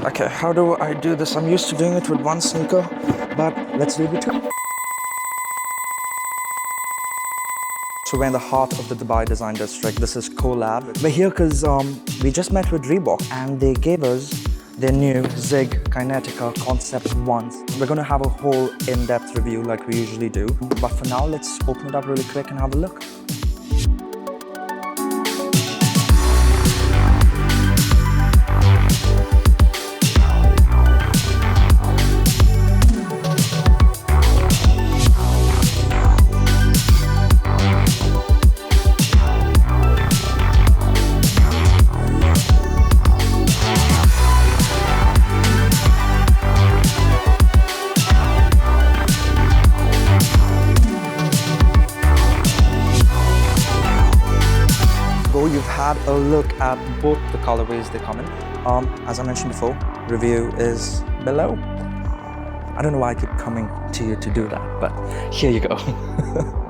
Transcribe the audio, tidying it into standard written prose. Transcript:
Okay, how do I do this? I'm used to doing it with one sneaker, but let's do it with two. So we're in the heart of the Dubai Design District. This is Collab. We're here because we just met with Reebok and they gave us their new Zig Kinetica Concept 1. We're going to have a whole in-depth review like we usually do. But for now, let's open it up really quick and have a look. You've had a look at both the colorways they come in. As I mentioned before, review is below. I don't know why I keep coming to you to do that, but here you go.